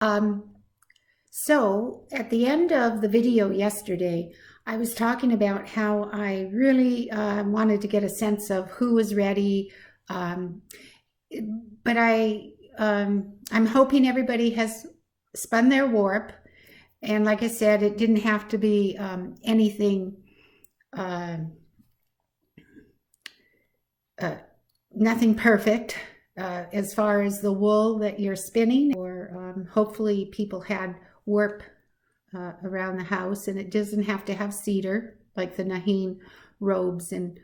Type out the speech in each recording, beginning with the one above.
Um, so at the end of the video yesterday, I was talking about how I really wanted to get a sense of who was ready. Um, but I'm hoping everybody has spun their warp. And like I said, it didn't have to be anything, uh, uh, nothing perfect. As far as the wool that you're spinning, or hopefully people had warp around the house, and it doesn't have to have cedar like the Nahin robes and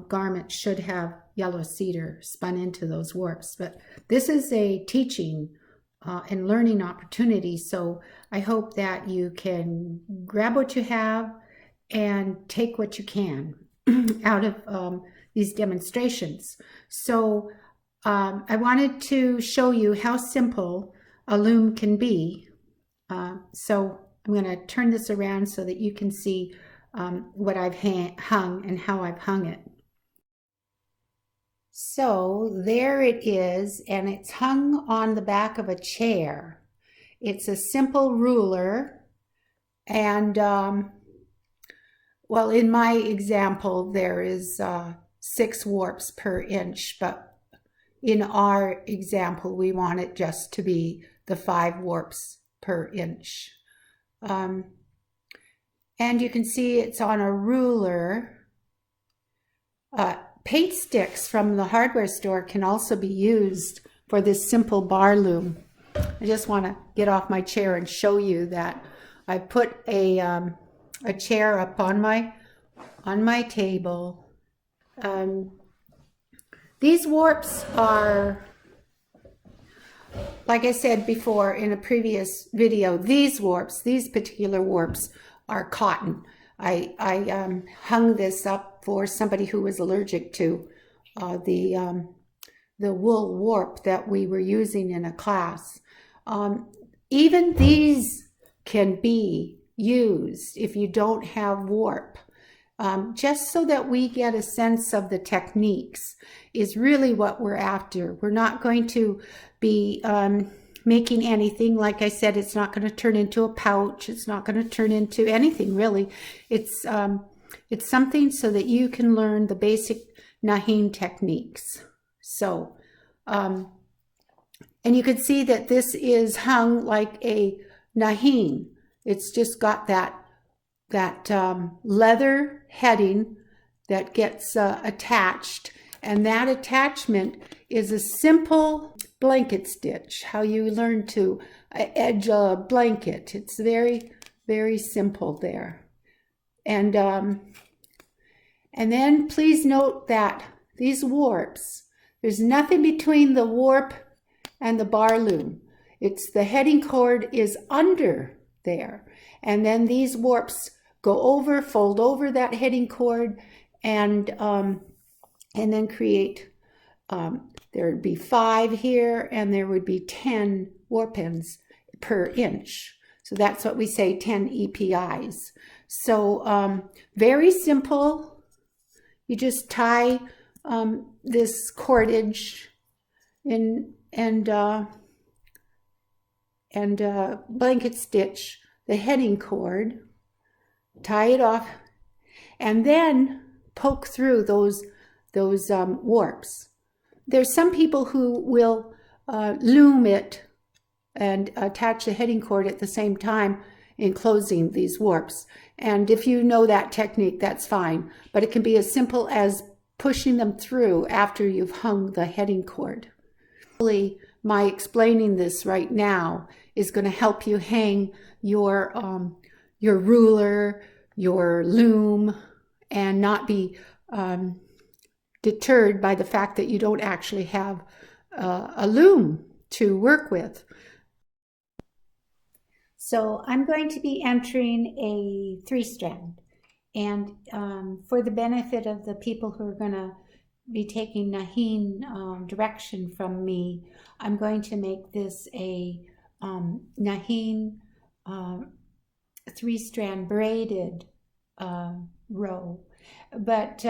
garments should have yellow cedar spun into those warps. But this is a teaching and learning opportunity, so I hope that you can grab what you have and take what you can out of these demonstrations. So I wanted to show you how simple a loom can be. So I'm going to turn this around so that you can see what I've hung and how I've hung it. So there it is, and it's hung on the back of a chair. It's a simple ruler, and well, in my example, there is 6 warps per inch, but in our example, we want it just to be the 5 warps per inch. And you can see it's on a ruler. Paint sticks from the hardware store can also be used for this simple bar loom. I just want to get off my chair and show you that I put a chair up on my table. These warps are, like I said before in a previous video, these particular warps are cotton. I hung this up for somebody who was allergic to the wool warp that we were using in a class. Even these can be used if you don't have warp. Just so that we get a sense of the techniques is really what we're after. We're not going to be making anything. Like I said, it's not going to turn into a pouch. It's not going to turn into anything really. It's something so that you can learn the basic Nahin techniques. So, and you can see that this is hung like a Nahin. It's just got that leather heading that gets attached, and that attachment is a simple blanket stitch, how you learn to edge a blanket. It's very, very simple there. And then please note that these warps, there's nothing between the warp and the bar loom. It's the heading cord is under there, and then these warps go over, fold over that heading cord, and then create, there would be 5 here, and there would be 10 warp ends per inch. So that's what we say, 10 EPIs. So very simple. You just tie this cordage in and blanket stitch the heading cord, tie it off, and then poke through those warps. There's some people who will loom it and attach the heading cord at the same time in closing these warps. And if you know that technique, that's fine. But it can be as simple as pushing them through after you've hung the heading cord. My explaining this right now is going to help you hang your ruler, your loom, and not be deterred by the fact that you don't actually have a loom to work with. So I'm going to be entering a 3-strand, and for the benefit of the people who are going to be taking Nahin direction from me, I'm going to make this a Nahin 3-strand braided row. But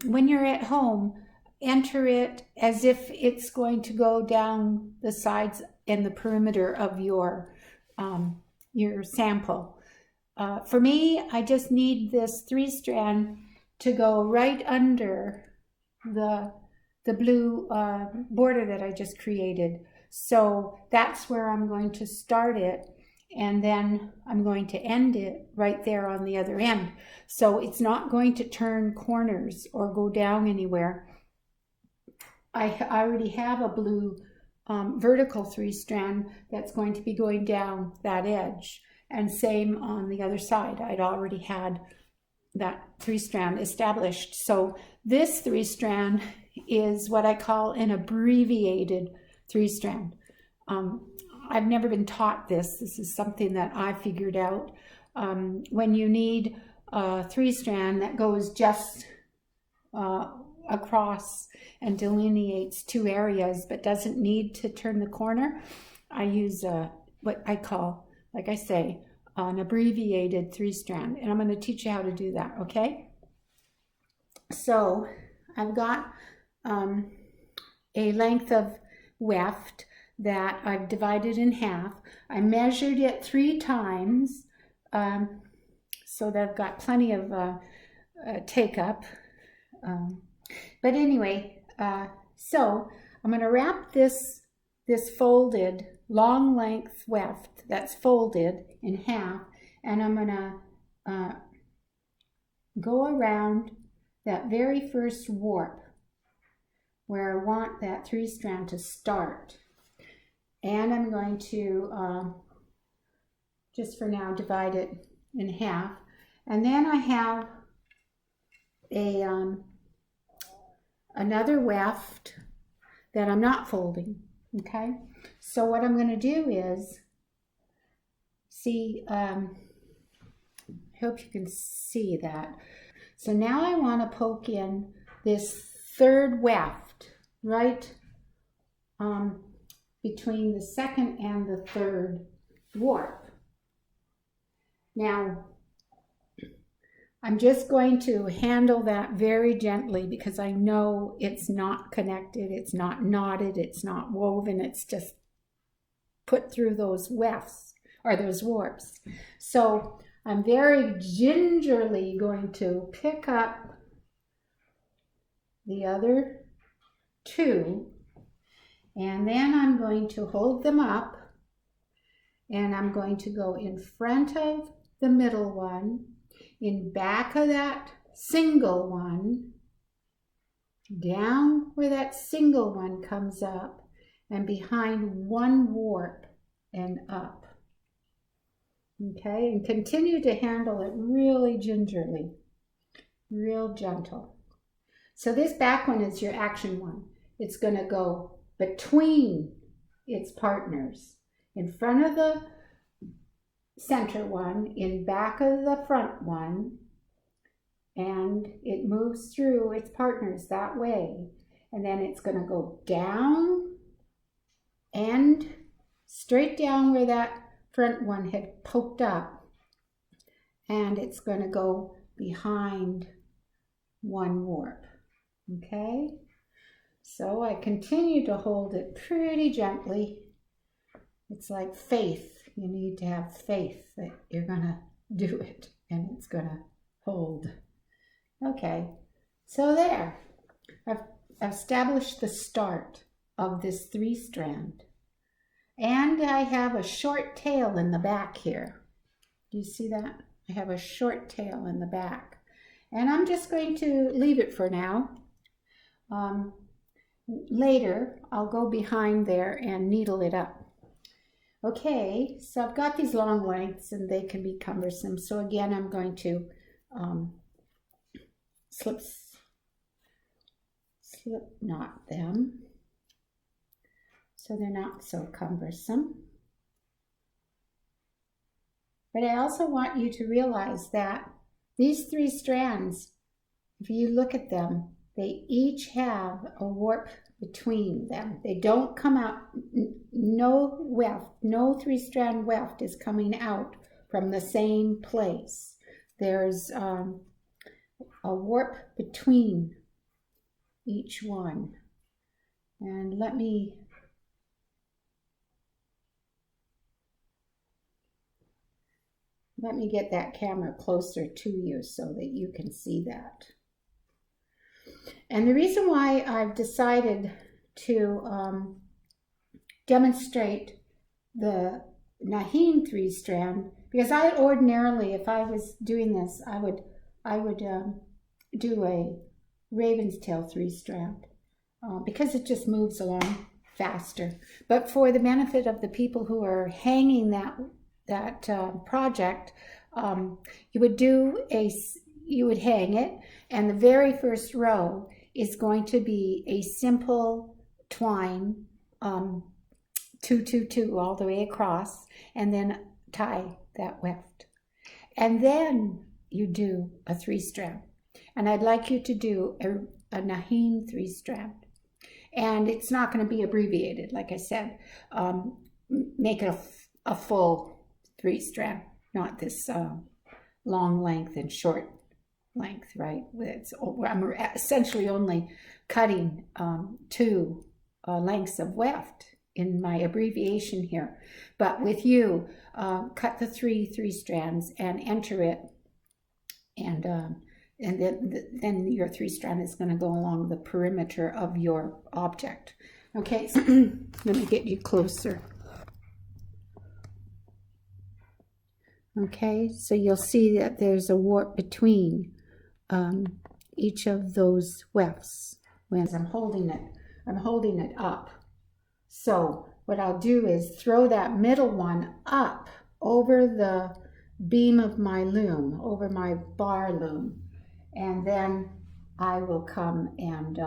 when you're at home, enter it as if it's going to go down the sides in the perimeter of your sample. For me, I just need this 3-strand to go right under the blue border that I just created. So that's where I'm going to start it, and then I'm going to end it right there on the other end. So it's not going to turn corners or go down anywhere. I already have a blue vertical 3-strand that's going to be going down that edge, and same on the other side. I'd already had that 3-strand established. So this 3-strand is what I call an abbreviated 3-strand. I've never been taught this. This is something that I figured out. When you need a 3-strand that goes just across and delineates 2 areas but doesn't need to turn the corner, I use what I call, like I say, an abbreviated 3-strand, and I'm going to teach you how to do that, okay? So I've got a length of weft that I've divided in half. I measured it 3 times so that I've got plenty of take up. But anyway, so I'm going to wrap this folded long length weft that's folded in half, and I'm going to go around that very first warp where I want that 3-strand to start. And I'm going to, just for now, divide it in half. And then I have another weft that I'm not folding, okay? So what I'm going to do is, see, I hope you can see that. So now I want to poke in this 3rd weft right between the 2nd and the 3rd warp. Now, I'm just going to handle that very gently because I know it's not connected, it's not knotted, it's not woven, it's just put through those wefts or those warps. So I'm very gingerly going to pick up the other 2, and then I'm going to hold them up, and I'm going to go in front of the middle one, in back of that single one, down where that single one comes up, and behind 1 warp and up. Okay, and continue to handle it really gingerly, real gentle. So this back one is your action one. It's going to go between its partners, in front of the center one, in back of the front one, and it moves through its partners that way. And then it's going to go down and straight down where that front one had poked up, and it's going to go behind 1 warp. Okay, so I continue to hold it pretty gently. It's like faith. You need to have faith that you're going to do it and it's going to hold. Okay, so there. I've established the start of this 3-strand. And I have a short tail in the back here. Do you see that? I have a short tail in the back. And I'm just going to leave it for now. Later, I'll go behind there and needle it up. Okay, so I've got these long lengths and they can be cumbersome. So again, I'm going to slip knot them so they're not so cumbersome. But I also want you to realize that these 3 strands, if you look at them, they each have a warp between them. They don't come out, no weft, no 3-strand weft is coming out from the same place. There's a warp between each one. And let me let me get that camera closer to you so that you can see that. And the reason why I've decided to demonstrate the Naheen 3-strand, because I ordinarily, if I was doing this, I would do a raven's tail 3-strand because it just moves along faster. But for the benefit of the people who are hanging that project, you would hang it, and the very first row is going to be a simple twine 2 all the way across, and then tie that weft. And then you do a 3-strand. And I'd like you to do a Naheen 3-strand. And it's not going to be abbreviated, like I said. Make it a full 3-strand, not this long length and short length, right? I'm essentially only cutting 2 lengths of weft in my abbreviation here. But with you, cut the 3 strands and enter it, and then your 3-strand is going to go along the perimeter of your object. Okay, so let me get you closer. Okay, so you'll see that there's a warp between each of those wefts. When I'm holding it up. So what I'll do is throw that middle one up over the beam of my loom, over my bar loom, and then I will come and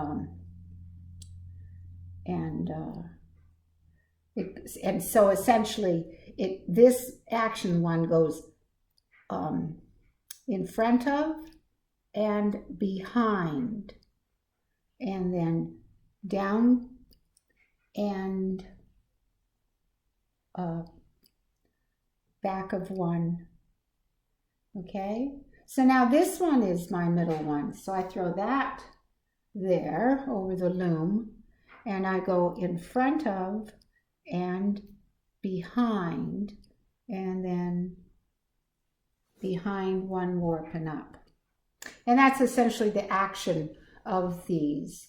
so essentially this action one goes in front of and behind, and then down and back of one. Okay, so now this one is my middle one, so I throw that there over the loom, and I go in front of and behind, and then behind one warp and up. And that's essentially the action of these.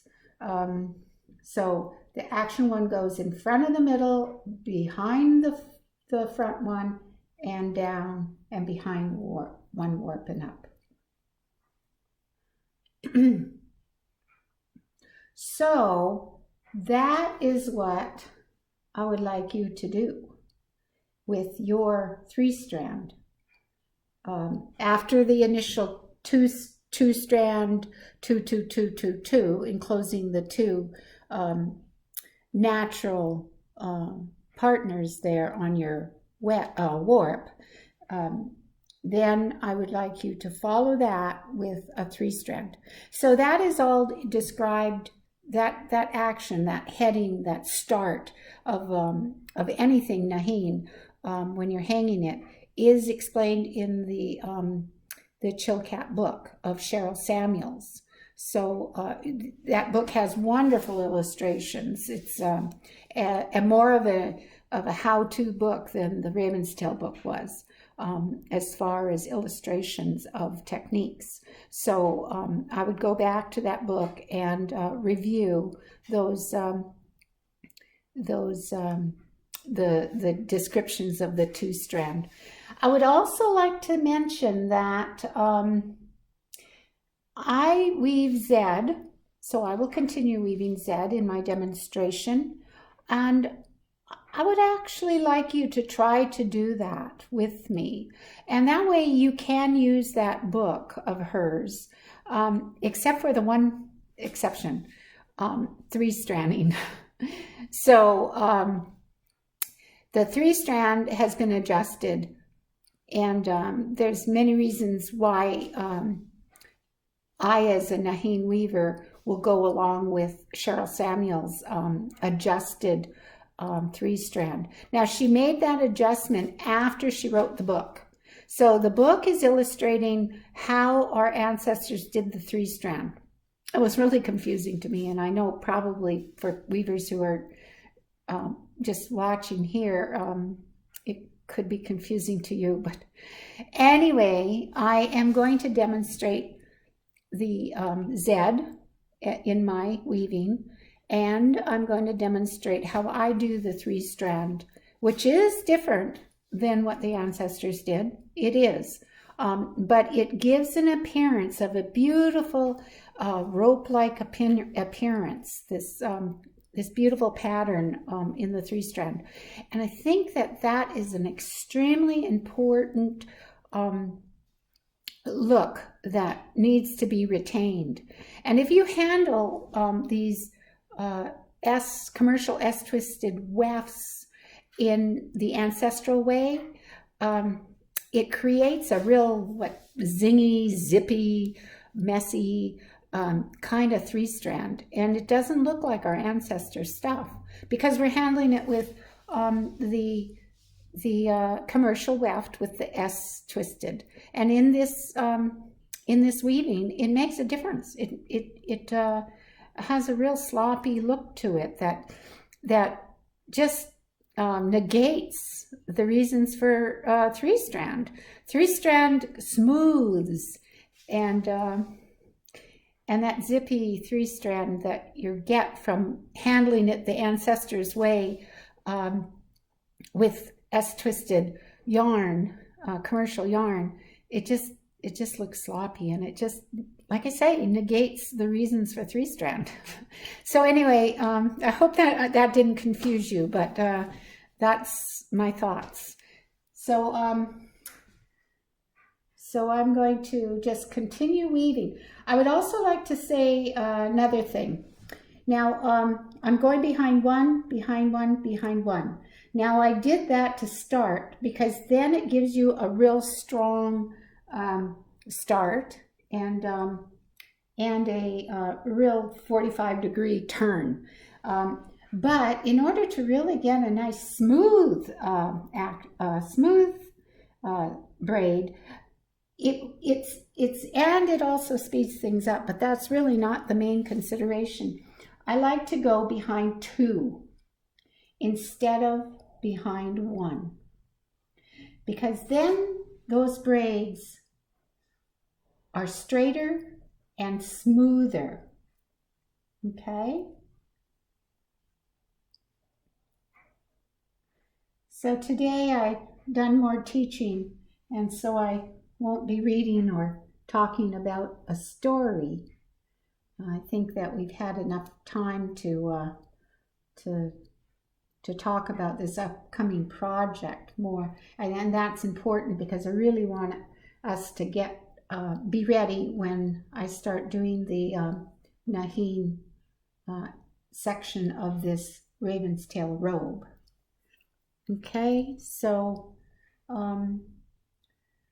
So the action one goes in front of the middle, behind the front one, and down and behind one warp and up. So that is what I would like you to do with your 3-strand. After the initial two strand, 2, 2, 2, 2, 2, enclosing the 2 natural partners there on your warp, then I would like you to follow that with a 3-strand. So that is all described, that action, that heading, that start of anything Naheen, when you're hanging it, is explained in the Chilkat book of Cheryl Samuels. So that book has wonderful illustrations. It's a more of a how-to book than the Raven's Tail book was, as far as illustrations of techniques. So I would go back to that book and review the descriptions of the 2-strand. I would also like to mention that I weave Z, so I will continue weaving Z in my demonstration, and I would actually like you to try to do that with me. And that way you can use that book of hers, except for the one exception, 3-stranding. So the 3-strand has been adjusted, and there's many reasons why I, as a Naheen weaver, will go along with Cheryl Samuels' adjusted 3-strand. Now, she made that adjustment after she wrote the book. So the book is illustrating how our ancestors did the 3-strand. It was really confusing to me, and I know probably for weavers who are just watching here, could be confusing to you, but anyway, I am going to demonstrate the Z in my weaving, and I'm going to demonstrate how I do the 3-strand, which is different than what the ancestors did. It is, but it gives an appearance of a beautiful rope-like appearance, this beautiful pattern in the 3-strand. And I think that that is an extremely important look that needs to be retained. And if you handle these commercial S-twisted wefts in the ancestral way, it creates a real zingy, zippy, messy kind of 3-strand, and it doesn't look like our ancestors' stuff because we're handling it with the commercial weft with the S twisted. And in this weaving, it makes a difference. It has a real sloppy look to it that just negates the reasons for 3-strand. 3-strand smooths and that zippy 3-strand that you get from handling it the ancestors' way with S-twisted yarn, commercial yarn, it just looks sloppy, and it just, like I say, negates the reasons for 3-strand. So anyway, I hope that didn't confuse you, but that's my thoughts. So I'm going to just continue weaving. I would also like to say another thing. Now, I'm going behind one, behind one, behind one. Now, I did that to start because then it gives you a real strong start and a real 45-degree turn. But in order to really get a nice smooth braid, it also speeds things up, but that's really not the main consideration. I like to go behind 2 instead of behind 1, because then those braids are straighter and smoother. Okay? So today I've done more teaching, and so I won't be reading or talking about a story. I think that we've had enough time to talk about this upcoming project more, and that's important because I really want us to be ready when I start doing the Naheen section of this Raven's Tail robe. Okay, so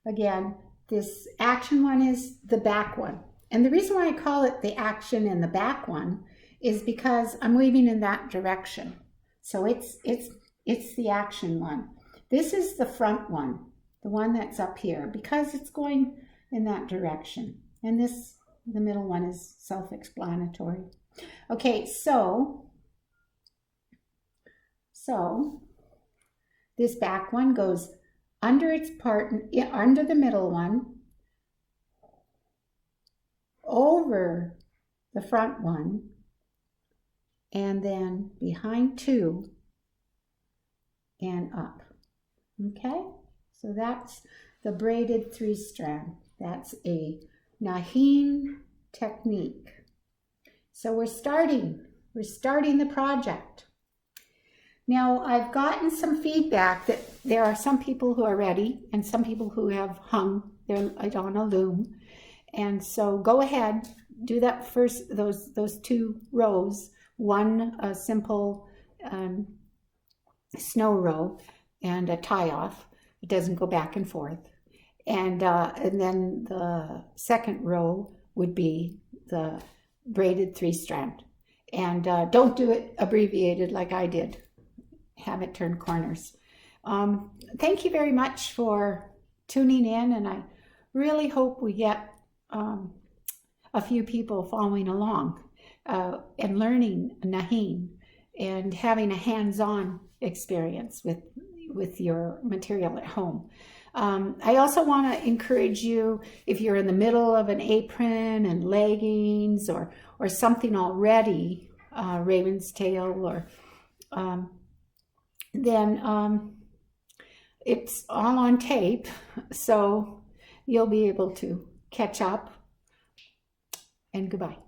again, this action one is the back one. And the reason why I call it the action and the back one is because I'm weaving in that direction. So it's the action one. This is the front one, the one that's up here, because it's going in that direction. And the middle one is self-explanatory. Okay, so this back one goes under its part, under the middle one, over the front one, and then behind 2 and up. Okay, so that's the braided 3-strand. That's a Naheen technique. So we're starting the project. Now, I've gotten some feedback that there are some people who are ready and some people who have hung their on a loom. And so go ahead, do that first, those 2 rows, one a simple snow row and a tie-off. It doesn't go back and forth. And then the second row would be the braided 3-strand. And don't do it abbreviated like I did. Have it turn corners. Thank you very much for tuning in, and I really hope we get a few people following along and learning Naheen and having a hands-on experience with with your material at home. I also want to encourage you, if you're in the middle of an apron and leggings or something already, raven's tail, or then it's all on tape, so you'll be able to catch up. And goodbye.